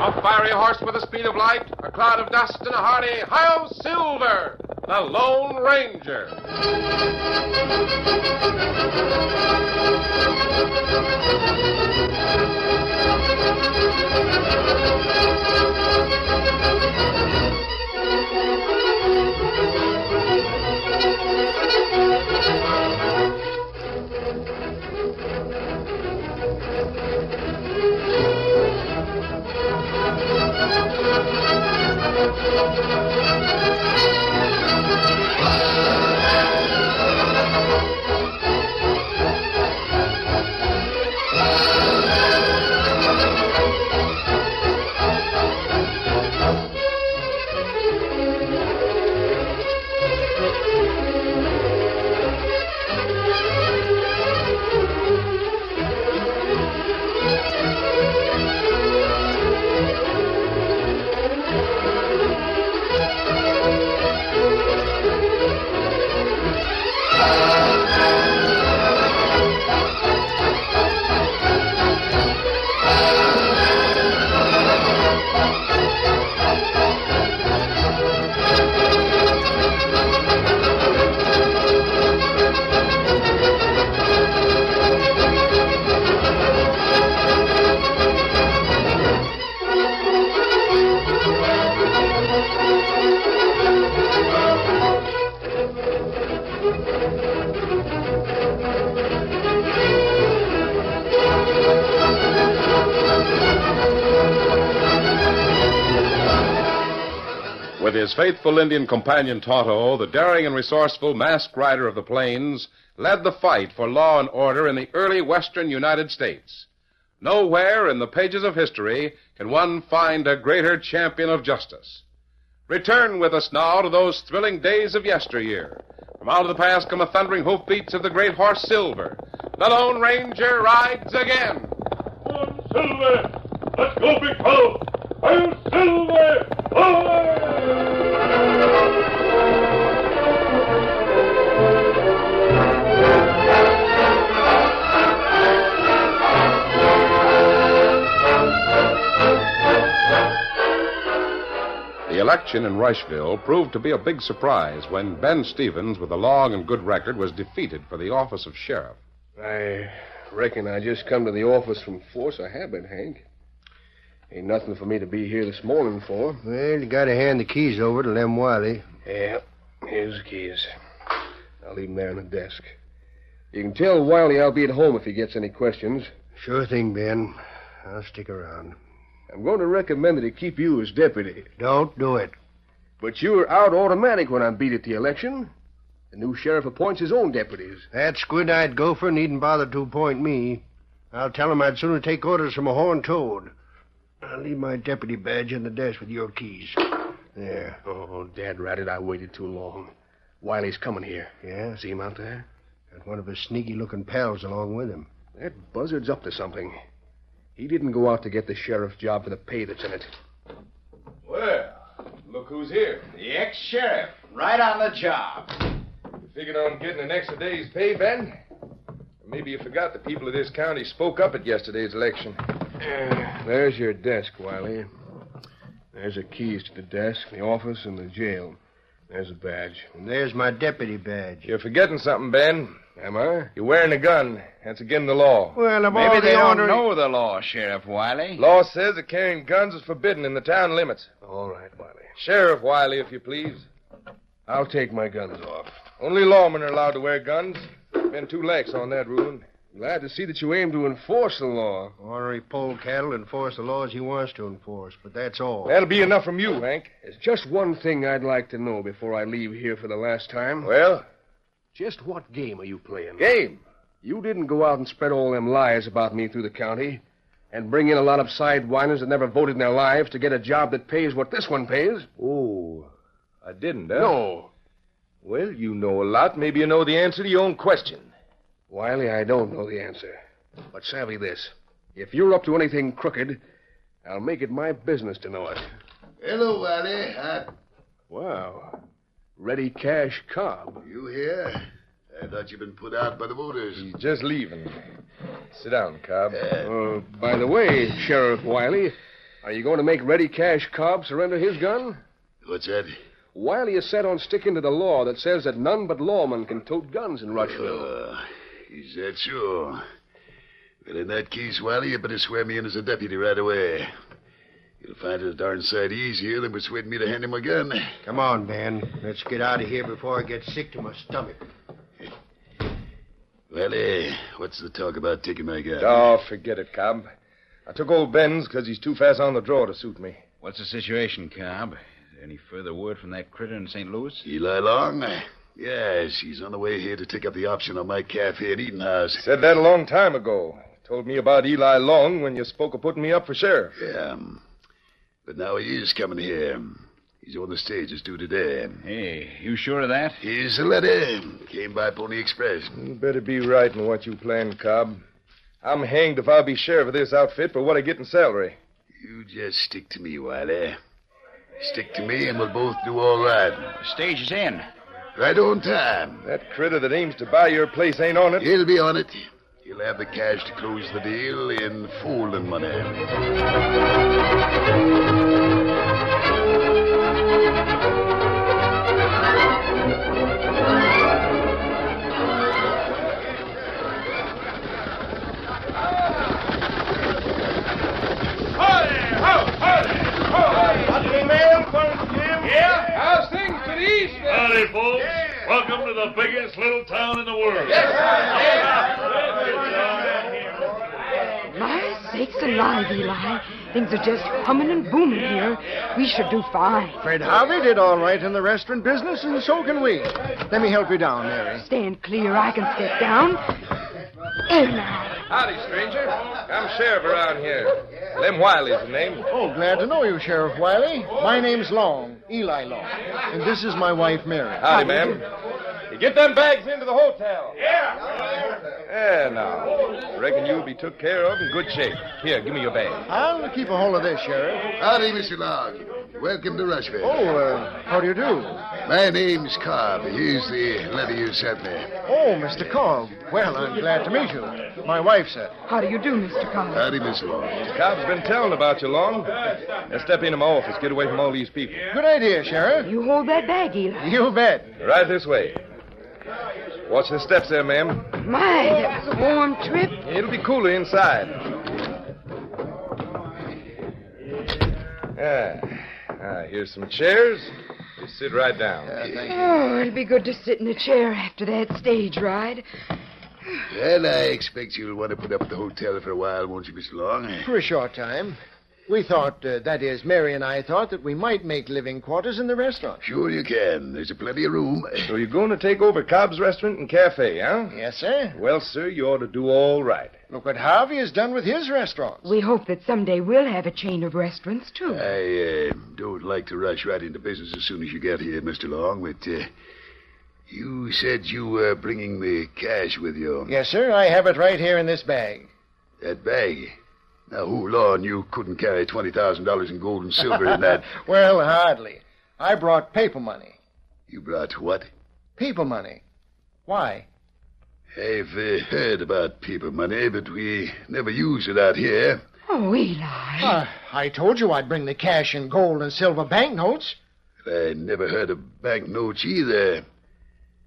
A fiery horse with the speed of light, a cloud of dust, and a hearty "Hi-Yo Silver!" The Lone Ranger. With his faithful Indian companion Tonto, the daring and resourceful masked rider of the plains led the fight for law and order in the early western United States. Nowhere in the pages of history can one find a greater champion of justice. Return with us now to those thrilling days of yesteryear. From out of the past come the thundering hoofbeats of the great horse Silver. The Lone Ranger rides again. Come on, Silver! Let's go, big fellow! I'll Silver! The election in Rushville proved to be a big surprise when Ben Stevens, with a long and good record, was defeated for the office of sheriff. I reckon I just come to the office from force of habit, Hank. Ain't nothing for me to be here this morning for. Well, you gotta hand the keys over to Lem Wiley. Yeah, here's the keys. I'll leave them there on the desk. You can tell Wiley I'll be at home if he gets any questions. Sure thing, Ben. I'll stick around. I'm going to recommend that he keep you as deputy. Don't do it. But you're out automatic when I'm beat at the election. The new sheriff appoints his own deputies. That squint-eyed gopher needn't bother to appoint me. I'll tell him I'd sooner take orders from a horned toad. I'll leave my deputy badge in the desk with your keys. There. Oh, Dad ratted I waited too long. Wiley's coming here. Yeah? See him out there? Got one of his sneaky-looking pals along with him. That buzzard's up to something. He didn't go out to get the sheriff's job for the pay that's in it. Well, look who's here. The ex-sheriff, right on the job. You figured on getting an extra day's pay, Ben? Or maybe you forgot the people of this county spoke up at yesterday's election. There's your desk, Wiley. There's the keys to the desk, the office, and the jail. There's a badge. And there's my deputy badge. You're forgetting something, Ben. Am I? You're wearing a gun. That's against the law. Well, of all Maybe they the don't ornery- know the law, Sheriff Wiley. Law says that carrying guns is forbidden in the town limits. All right, Wiley. Sheriff Wiley, if you please. I'll take my guns off. Only lawmen are allowed to wear guns. Been too lax on that ruling. Glad to see that you aim to enforce the law. Ornery polecat enforce the laws he wants to enforce, but that's all. That'll be enough from you, Hank. There's just one thing I'd like to know before I leave here for the last time. Well? Just what game are you playing? Game. You didn't go out and spread all them lies about me through the county and bring in a lot of sidewinders that never voted in their lives to get a job that pays what this one pays? Oh, I didn't, huh? No. Well, you know a lot. Maybe you know the answer to your own question. Wiley, I don't know the answer. But savvy this. If you're up to anything crooked, I'll make it my business to know it. Hello, Wiley. Wow. Ready Cash Cobb. You here? I thought you'd been put out by the voters. He's just leaving. Sit down, Cobb. By the way, Sheriff Wiley, are you going to make Ready Cash Cobb surrender his gun? What's that? Wiley is set on sticking to the law that says that none but lawmen can tote guns in Rushville. Is that so? Well, in that case, Wiley, you better swear me in as a deputy right away. You'll find it a darn sight easier than persuading me to hand him a gun. Come on, Ben. Let's get out of here before I get sick to my stomach. Well, what's the talk about taking my gun? Oh, forget it, Cobb. I took old Ben's because he's too fast on the draw to suit me. What's the situation, Cobb? Is there any further word from that critter in St. Louis? Eli Long? Yes, he's on the way here to take up the option on my cafe and eating house. Said that a long time ago. Told me about Eli Long when you spoke of putting me up for sheriff. Yeah, but now he is coming here. He's on the stage as due today. Hey, you sure of that? Here's a letter. Came by Pony Express. You better be right in what you planned, Cobb. I'm hanged if I'll be sheriff of this outfit for what I get in salary. You just stick to me, Wiley. Stick to me and we'll both do all right. The stage is in. Right on time. That critter that aims to buy your place ain't on it. He'll be on it. He'll have the cash to close the deal in folding money. How's things to the east? Howdy, folks. Welcome to the biggest little town in the world. My sakes alive, Eli. Things are just humming and booming here. We should do fine. Fred Harvey did all right in the restaurant business, and so can we. Let me help you down, Mary. Stand clear. I can step down. There now. Howdy, stranger. I'm sheriff around here. Lem Wiley's the name. Oh, glad to know you, Sheriff Wiley. My name's Long, Eli Long. And this is my wife, Mary. Howdy, ma'am. You get them bags into the hotel. Yeah, now. Reckon you'll be took care of in good shape. Here, give me your bag. I'll keep a hold of this, Sheriff. Howdy, Mr. Long. Welcome to Rushville. Oh, how do you do? My name's Cobb. Here's the letter you sent me. Oh, Mr. Cobb. Well, I'm glad to meet you. My wife said. How do you do, Mr. Collins? Howdy, Miss Long. Cobb's been telling about you, Long. Now step into my office. Get away from all these people. Good idea, Sheriff. You hold that bag, Eli. You bet. Right this way. Watch the steps there, ma'am. My, that was a warm trip. It'll be cooler inside. Here's some chairs. Just sit right down. Oh, it'll be good to sit in a chair after that stage ride. Well, I expect you'll want to put up at the hotel for a while, won't you, Mr. Long? For a short time. We thought, that is, Mary and I thought that we might make living quarters in the restaurant. Sure you can. There's plenty of room. So you're going to take over Cobb's restaurant and cafe, huh? Yes, sir. Well, sir, you ought to do all right. Look what Harvey has done with his restaurants. We hope that someday we'll have a chain of restaurants, too. I don't like to rush right into business as soon as you get here, Mr. Long, but you said you were bringing the cash with you. Yes, sir. I have it right here in this bag. That bag? Now, hold on. You couldn't carry $20,000 in gold and silver in that. Well, hardly. I brought paper money. You brought what? Paper money. Why? I've heard about paper money, but we never use it out here. Oh, Eli. I told you I'd bring the cash in gold and silver banknotes. I never heard of banknotes either.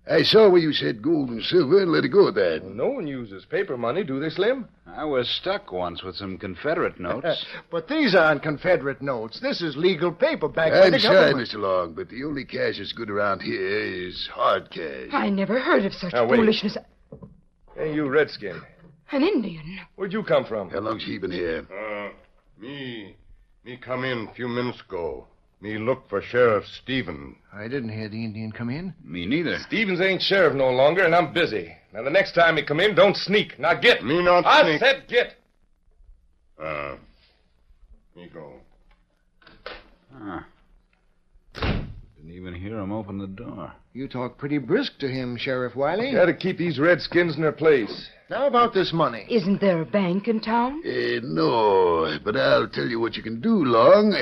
I saw where you said gold and silver and let it go at that. No one uses paper money, do they, Slim? I was stuck once with some Confederate notes. But these aren't Confederate notes. This is legal paper backed by I'm the sorry, government. Mr. Long, but the only cash that's good around here is hard cash. I never heard of such Now, wait. foolishness. Hey, you redskin. An Indian. Where'd you come from? How long's he been here? Me come in a few minutes ago. Me look for Sheriff Stephen. I didn't hear the Indian come in. Me neither. Stevens ain't sheriff no longer, and I'm busy. Now, the next time you come in, don't sneak. Now, get. Me not I sneak. said get. Me go. Didn't even hear him open the door. You talk pretty brisk to him, Sheriff Wiley. Got to keep these redskins in their place. Now about this money. Isn't there a bank in town? No, but I'll tell you what you can do, Long.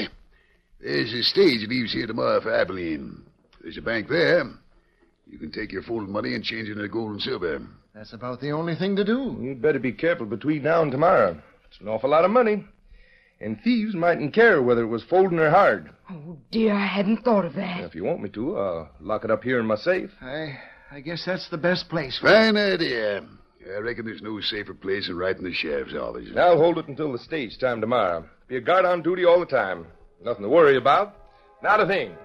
There's a stage leaves here tomorrow for Abilene. There's a bank there. You can take your folded money and change it into gold and silver. That's about the only thing to do. You'd better be careful between now and tomorrow. It's an awful lot of money. And thieves mightn't care whether it was folding or hard. Oh, dear, I hadn't thought of that. If you want me to, I'll lock it up here in my safe. I guess that's the best place for Fine idea. I reckon there's no safer place than right in the sheriff's office. I'll hold it until the stage time tomorrow. Be a guard on duty all the time. Nothing to worry about. Not a thing.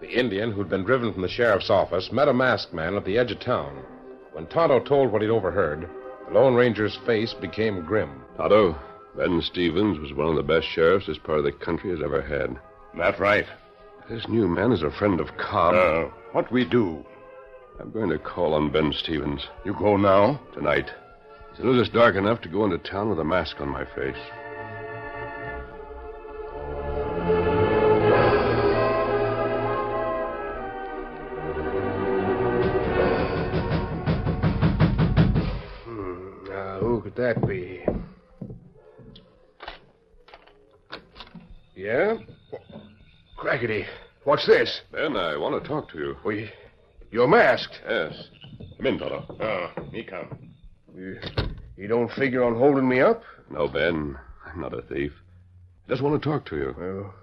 The Indian who'd been driven from the sheriff's office met a masked man at the edge of town. When Tonto told what he'd overheard, the Lone Ranger's face became grim. Tonto, Ben Stevens was one of the best sheriffs this part of the country has ever had. That's right. This new man is a friend of Cobb. What we do? I'm going to call on Ben Stevens. You go now? Tonight. As soon as it's dark enough to go into town with a mask on my face. Now, who could that be? Yeah? Crackety. What's this? Ben, I want to talk to you. You're masked. Yes. Come in, Tonto. Me come. You don't figure on holding me up? No, Ben. I'm not a thief. I just want to talk to you. Well,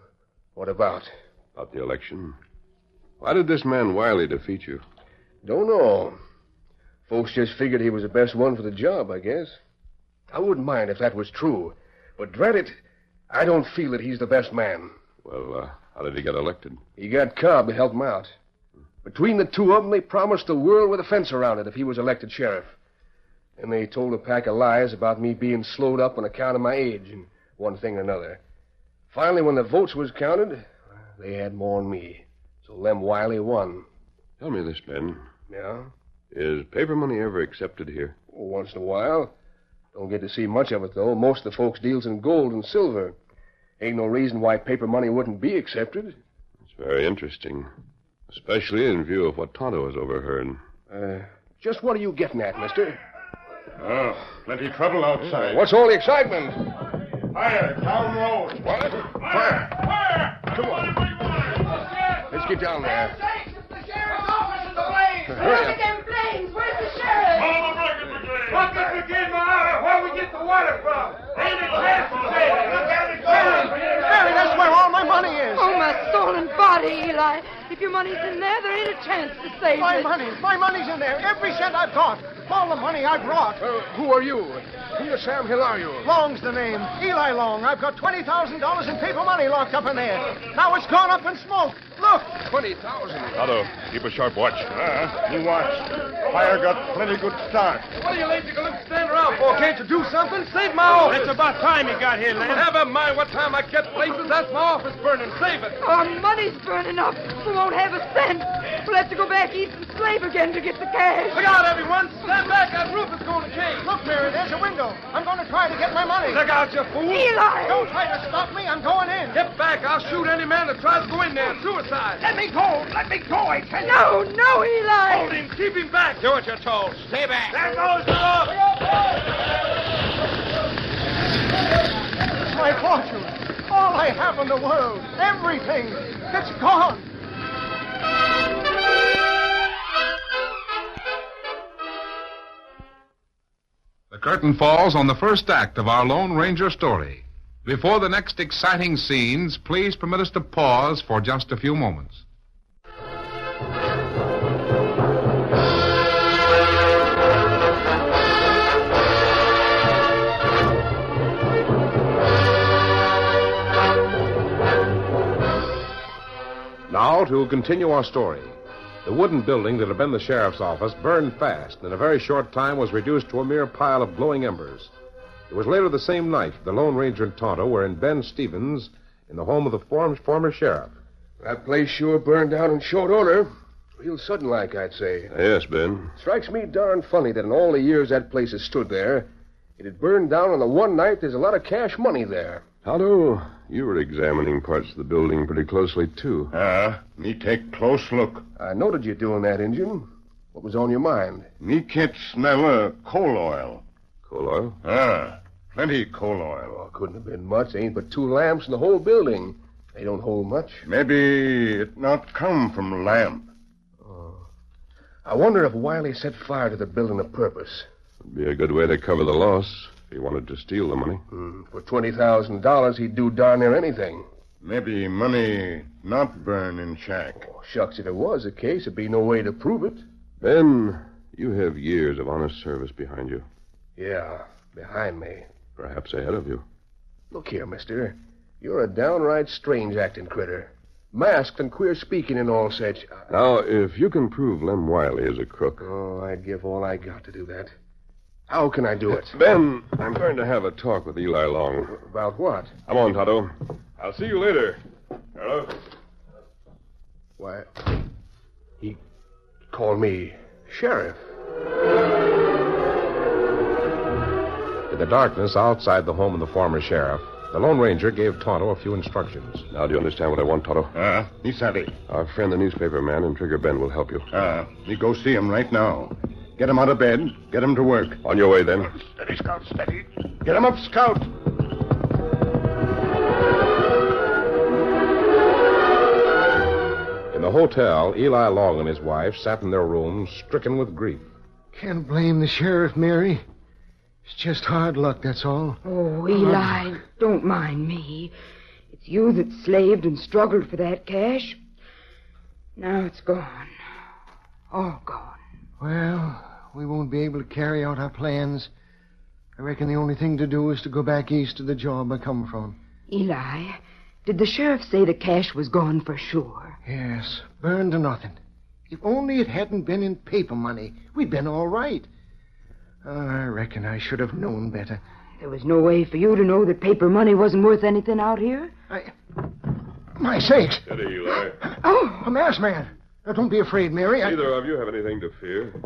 what about? About the election. Why did this man Wiley defeat you? Don't know. Folks just figured he was the best one for the job, I guess. I wouldn't mind if that was true. But drat it, I don't feel that he's the best man. Well, how did he get elected? He got Cobb to help him out. Between the two of them, they promised the world with a fence around it if he was elected sheriff. And they told a pack of lies about me being slowed up on account of my age and one thing or another. Finally, when the votes was counted, they had more than me. So Lem Wiley won. Tell me this, Ben. Yeah? Is paper money ever accepted here? Once in a while. Don't get to see much of it, though. Most of the folks deals in gold and silver. Ain't no reason why paper money wouldn't be accepted. It's very interesting. Especially in view of what Tonto has overheard. Just what are you getting at, mister? Plenty trouble outside. What's all the excitement? Fire, down road. What? Fire! Come on. Let's get down there. The sheriff's office is ablaze! Hurry Look up. at them flames! Where's the sheriff? Bucket brigade, where we get the water from? Ain't it fast to say? Look at it go! Mary, that's where all my money is. Oh, my stolen body, Eli. If your money's in there, there ain't a chance to save My it. money's in there. Every cent I've got. All the money I brought. Who are you? Who the Sam Hill are you? Long's the name. Eli Long. I've got $20,000 in paper money locked up in there. Now it's gone up in smoke. Look. 20,000. Tonto, keep a sharp watch. You watch. Fire got plenty good start. What are you lazy galoots standing around for? Can't you do something? Save my office. It's about time you got here, Lem. Never mind what time I get places. That's my office burning. Save it. Our money's burning up. We won't have a cent. We'll have to go back east and slave again to get the cash. Look out, everyone. Stand back. That roof is going to cave. Look, Mary, there's a window. I'm going to try to get my money. Look out, you fool. Eli! Don't try to stop me. I'm going in. Get back. I'll shoot any man that tries to go in there. Suicide. Let me go. Let me go, I tell you. No, Eli! Hold him. Keep him back. Do what you're told. Stay back. There goes the My fortune. All I have in the world. Everything. It's gone. The curtain falls on the first act of our Lone Ranger story. Before the next exciting scenes, please permit us to pause for just a few moments. Now, to continue our story. The wooden building that had been the sheriff's office burned fast, and in a very short time was reduced to a mere pile of glowing embers. It was later the same night the Lone Ranger and Tonto were in Ben Stevens in the home of the former sheriff. That place sure burned down in short order. Real sudden-like, I'd say. Yes, Ben. Strikes me darn funny that in all the years that place has stood there, it had burned down on the one night there's a lot of cash money there. Tonto, you were examining parts of the building pretty closely, too. Me take close look. I noted you doing that, Injun. What was on your mind? Me can't smell coal oil. Coal oil? Plenty coal oil. Oh, couldn't have been much. Ain't but 2 lamps in the whole building. They don't hold much. Maybe it not come from lamp. I wonder if Wiley set fire to the building of purpose. Would be a good way to cover the loss if he wanted to steal the money. For $20,000, he'd do darn near anything. Maybe money not burn in shack. Oh, shucks, if it was the case, there'd be no way to prove it. Ben, you have years of honest service behind you. Yeah, behind me. Perhaps ahead of you. Look here, mister. You're a downright strange-acting critter. Masked and queer-speaking and all such. Now, if you can prove Lem Wiley is a crook... Oh, I'd give all I got to do that. How can I do it? Ben, I'm going to have a talk with Eli Long. About what? Come on, Tonto. I'll see you later. Hello? Why, he called me sheriff. In the darkness outside the home of the former sheriff, the Lone Ranger gave Tonto a few instructions. Now, do you understand what I want, Tonto? Me savvy. Our friend, the newspaper man, and Trigger Ben will help you. Me go see him right now. Get him out of bed. Get him to work. On your way, then. Steady, Scout, steady. Get him up, Scout. In the hotel, Eli Long and his wife sat in their rooms, stricken with grief. Can't blame the sheriff, Mary. It's just hard luck, that's all. Oh, Eli, don't mind me. It's you that slaved and struggled for that cash. Now it's gone. All gone. Well, we won't be able to carry out our plans. I reckon the only thing to do is to go back east to the job I come from. Eli, did the sheriff say the cash was gone for sure? Yes, burned to nothing. If only it hadn't been in paper money, we'd been all right. I reckon I should have known better. There was no way for you to know that paper money wasn't worth anything out here? My sakes! Steady, Eli. Oh, a masked man. Now, don't be afraid, Mary. Neither of you have anything to fear.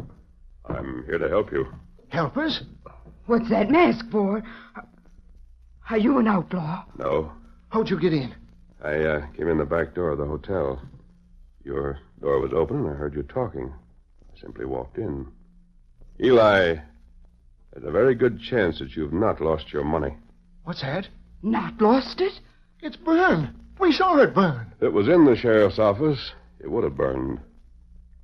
I'm here to help you. Help us? What's that mask for? Are you an outlaw? No. How'd you get in? I came in the back door of the hotel. Your door was open, and I heard you talking. I simply walked in. Eli, there's a very good chance that you've not lost your money. What's that? Not lost it? It's burned. We saw it burn. If it was in the sheriff's office, it would have burned.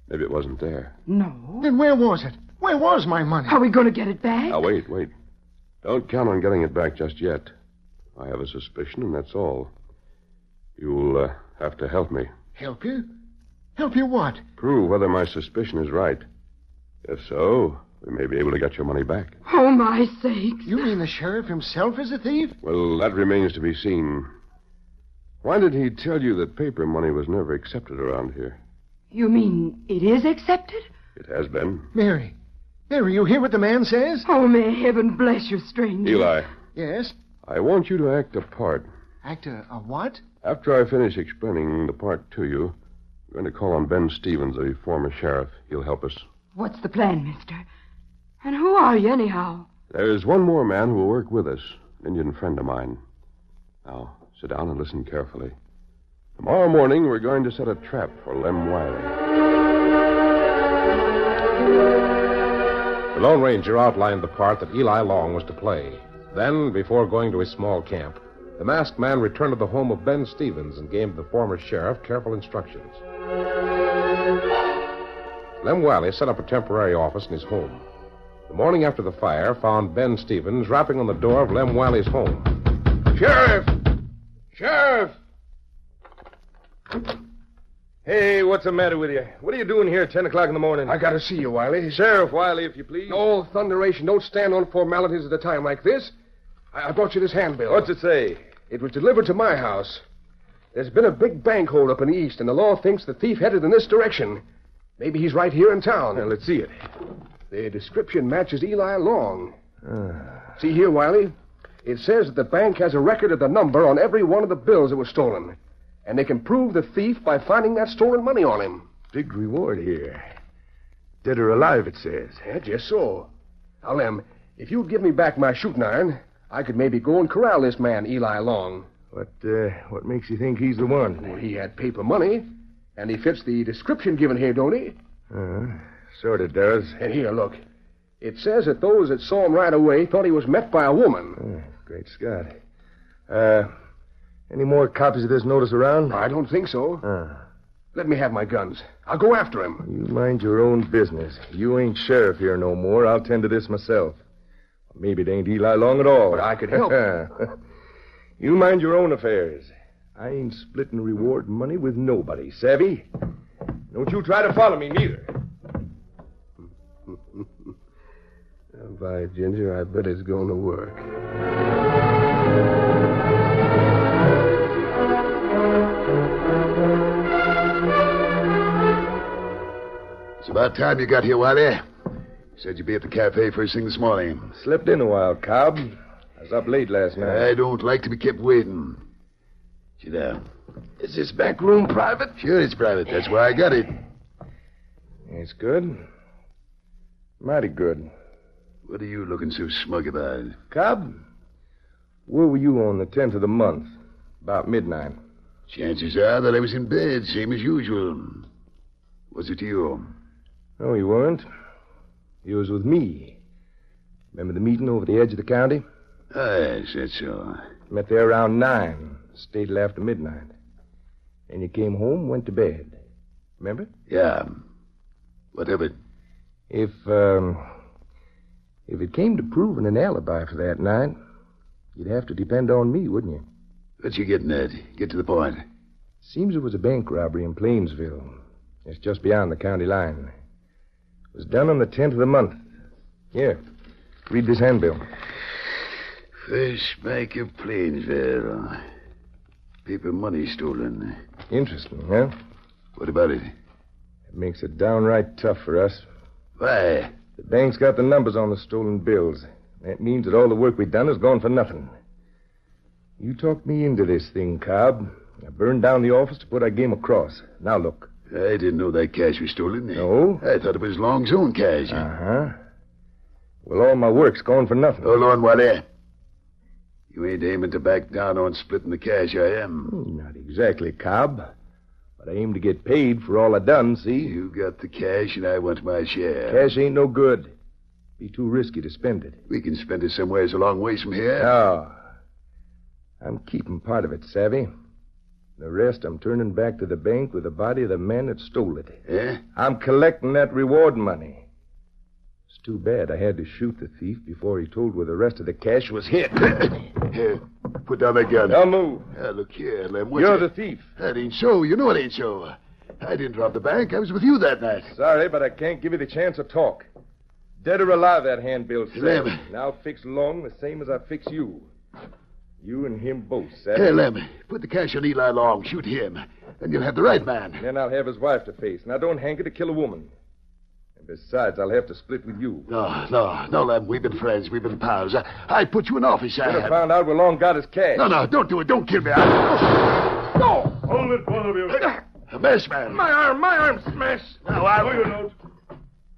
Maybe it wasn't there. No. Then where was it? Where was my money? Are we going to get it back? Now, wait. Don't count on getting it back just yet. I have a suspicion, and that's all. You'll have to help me. Help you? Help you what? Prove whether my suspicion is right. If so, we may be able to get your money back. Oh, my sakes. You mean the sheriff himself is a thief? Well, that remains to be seen. Why did he tell you that paper money was never accepted around here? You mean it is accepted? It has been. Mary, you hear what the man says? Oh, may heaven bless you, stranger. Eli. Yes? I want you to act a part. Act a what? After I finish explaining the part to you, I'm going to call on Ben Stevens, the former sheriff. He'll help us. What's the plan, mister? And who are you, anyhow? There's one more man who will work with us, an Indian friend of mine. Now, sit down and listen carefully. Tomorrow morning, we're going to set a trap for Lem Wiley. The Lone Ranger outlined the part that Eli Long was to play. Then, before going to his small camp, the masked man returned to the home of Ben Stevens and gave the former sheriff careful instructions. Lem Wiley set up a temporary office in his home. The morning after the fire found Ben Stevens rapping on the door of Lem Wiley's home. Sheriff! Sheriff! Hey, what's the matter with you? What are you doing here at 10 o'clock in the morning? I gotta see you, Wiley. Sheriff Wiley, if you please. No, thunderation. Don't stand on formalities at a time like this. I brought you this handbill. What's it say? It was delivered to my house. There's been a big bank holdup in the east, and the law thinks the thief headed in this direction. Maybe he's right here in town. Now, let's see it. The description matches Eli Long. See here, Wiley. It says that the bank has a record of the number on every one of the bills that was stolen. And they can prove the thief by finding that stolen money on him. Big reward here. Dead or alive, it says. Yeah, just so. Now, Lem, if you'd give me back my shooting iron, I could maybe go and corral this man, Eli Long. What makes you think he's the one? Well, he had paper money, and he fits the description given here, don't he? Sort of does. And here, look. It says that those that saw him right away thought he was met by a woman. Great Scott. Any more copies of this notice around? I don't think so. Let me have my guns. I'll go after him. You mind your own business. You ain't sheriff here no more. I'll tend to this myself. Maybe it ain't Eli Long at all. But I could help. You mind your own affairs. I ain't splitting reward money with nobody, savvy? Don't you try to follow me, neither. By Ginger, I bet it's going to work. It's about time you got here, Wiley. You said you'd be at the cafe first thing this morning. Slept in a while, Cobb. I was up late last night. I don't like to be kept waiting. Sit down. Is this back room private? Sure, it's private. That's why I got it. It's good. Mighty good. What are you looking so smug about? Cobb, where were you on the 10th of the month? About midnight. Chances are that I was in bed, same as usual. Was it you? No, you weren't. You was with me. Remember the meeting over the edge of the county? I said so. Met there around 9. Stayed till after midnight. And you came home, went to bed. Remember? Yeah. What of it? If it came to proving an alibi for that night, you'd have to depend on me, wouldn't you? What you getting at? Get to the point. Seems it was a bank robbery in Plainsville. It's just beyond the county line. It was done on the 10th of the month. Here, read this handbill. First Bank of Plainsville. Paper money stolen. Interesting, huh? What about it? It makes it downright tough for us. Why? The bank's got the numbers on the stolen bills. That means that all the work we've done has gone for nothing. You talked me into this thing, Cobb. I burned down the office to put our game across. Now look. I didn't know that cash was stolen. No? I thought it was Long's own cash. Uh-huh. Well, all my work's gone for nothing. Hold on, Wally. You ain't aiming to back down on splitting the cash, I am. Not exactly, Cobb. But I aim to get paid for all I done, see? You got the cash, and I want my share. Cash ain't no good. Be too risky to spend it. We can spend it somewheres a long ways from here. No. I'm keeping part of it, savvy? The rest I'm turning back to the bank with the body of the man that stole it. Yeah? I'm collecting that reward money. It's too bad I had to shoot the thief before he told where the rest of the cash was hid. Here, put down that gun. Don't move. Look here, Lem. You're the thief. That ain't so. You know it ain't so. I didn't rob the bank. I was with you that night. Sorry, but I can't give you the chance to talk. Dead or alive, that handbill says. Lem. And I'll fix Long the same as I fix you. You and him both, savvy? Here, Lem, put the cash on Eli Long. Shoot him. Then you'll have the right man. Then I'll have his wife to face. And I don't hanker to kill a woman. And besides, I'll have to split with you. No, Lem. We've been friends. We've been pals. I'd put you in office. Should have found out where Long got his cash. No, don't do it. Don't kill me. No! Hold it, both of you. A mess, man. My arm's smashed. Now, I'll... No, you don't.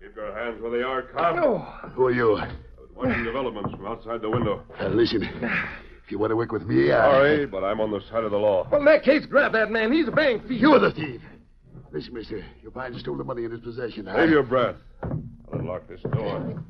Keep your hands where they are, Cobb. No. Who are you? I was watching developments from outside the window. Listen. If you want to work with me, Sorry, but I'm on the side of the law. Well, in that case, grab that man. He's a bank thief. You're the thief. Listen, mister. Your pine stole the money in his possession. Save your breath. I'll unlock this door.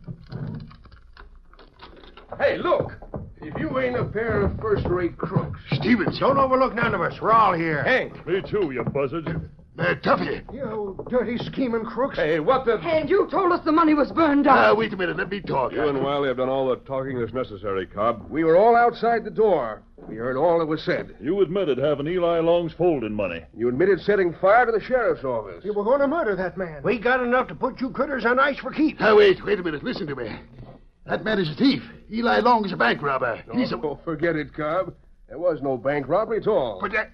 Hey, look. If you ain't a pair of first-rate crooks. Stevens. Don't overlook none of us. We're all here. Hank. Me too, you buzzard. Tuffy. You dirty scheming crooks. Hey, what the... And you told us the money was burned down. Wait a minute. Let me talk. You and Wiley have done all the talking that's necessary, Cobb. We were all outside the door. We heard all that was said. You admitted having Eli Long's folding money. You admitted setting fire to the sheriff's office. You were going to murder that man. We got enough to put you critters on ice for keeps. Wait a minute. Listen to me. That man is a thief. Eli Long is a bank robber. He's a... Oh, forget it, Cobb. There was no bank robbery at all. But that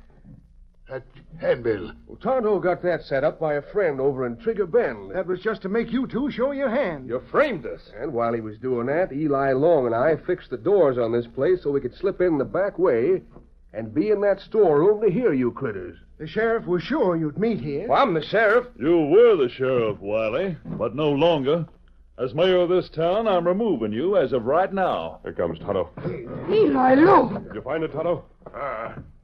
handbill. Well, Tonto got that set up by a friend over in Trigger Bend. That was just to make you two show your hand. You framed us. And while he was doing that, Eli Long and I fixed the doors on this place so we could slip in the back way and be in that storeroom to hear you critters. The sheriff was sure you'd meet here. Well, I'm the sheriff. You were the sheriff, Wiley, but no longer. As mayor of this town, I'm removing you as of right now. Here comes Tonto. Eli Long. Did you find it, Tonto?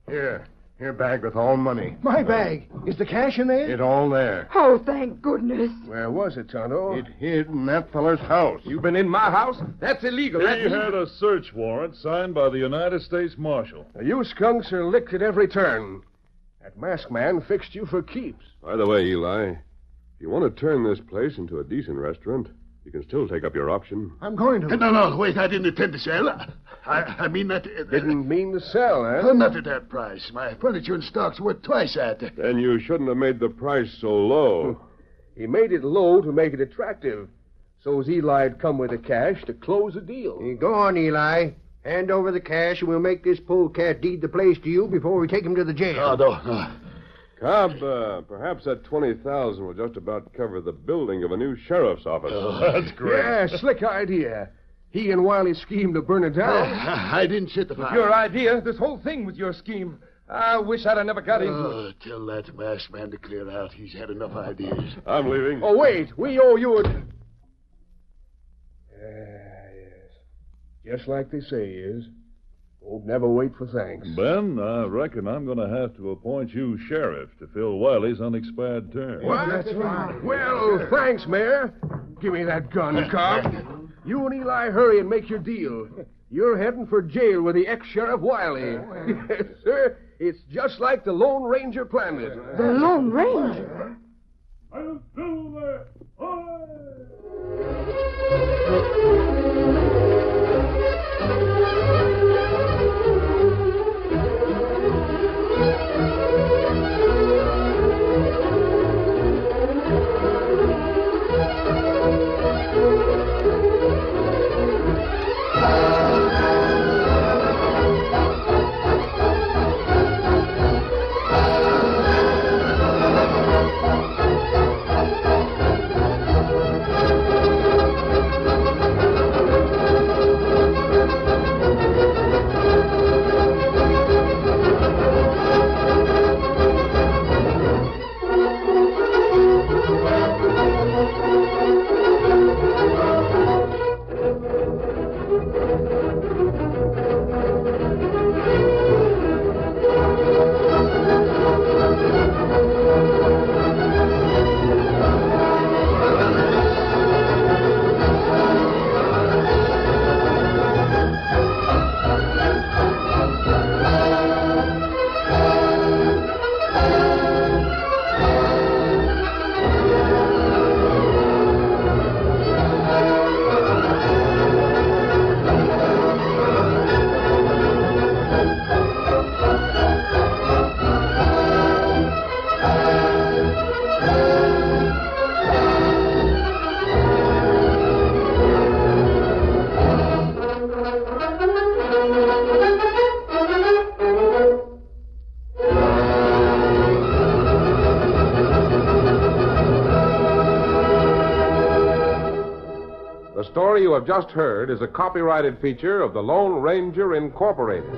Here. Here, bag with all money. My bag. Is the cash in there? It all there. Oh, thank goodness. Where was it, Tonto? It hid in that feller's house. You've been in my house? That's illegal. He had a search warrant signed by the United States Marshal. You skunks are licked at every turn. That masked man fixed you for keeps. By the way, Eli, if you want to turn this place into a decent restaurant, you can still take up your option. I'm going to. No, wait, I didn't intend to sell. I mean that... Didn't mean to sell, huh? Not at that price. My furniture and stock's worth twice that. Then you shouldn't have made the price so low. He made it low to make it attractive. So's Eli'd come with the cash to close the deal. Go on, Eli. Hand over the cash, and we'll make this polecat deed the place to you before we take him to the jail. No. Cobb, perhaps that $20,000 will just about cover the building of a new sheriff's office. That's great. Yeah, slick idea. He and Wiley schemed to burn it down. I didn't set the fire. Your idea. This whole thing was your scheme. I wish I'd have never got into it. Tell that masked man to clear out. He's had enough ideas. I'm leaving. Oh, wait. We owe you a... yes. Just like they say is. Won't never wait for thanks. Ben, I reckon I'm going to have to appoint you sheriff to fill Wiley's unexpired term. What? That's right. Well, thanks, Mayor. Give me that gun, Cobb. You and Eli hurry and make your deal. You're heading for jail with the ex-sheriff Wiley. Yes, sir. It's just like the Lone Ranger planned it. The Lone Ranger? I'll do that. The story you have just heard is a copyrighted feature of the Lone Ranger Incorporated.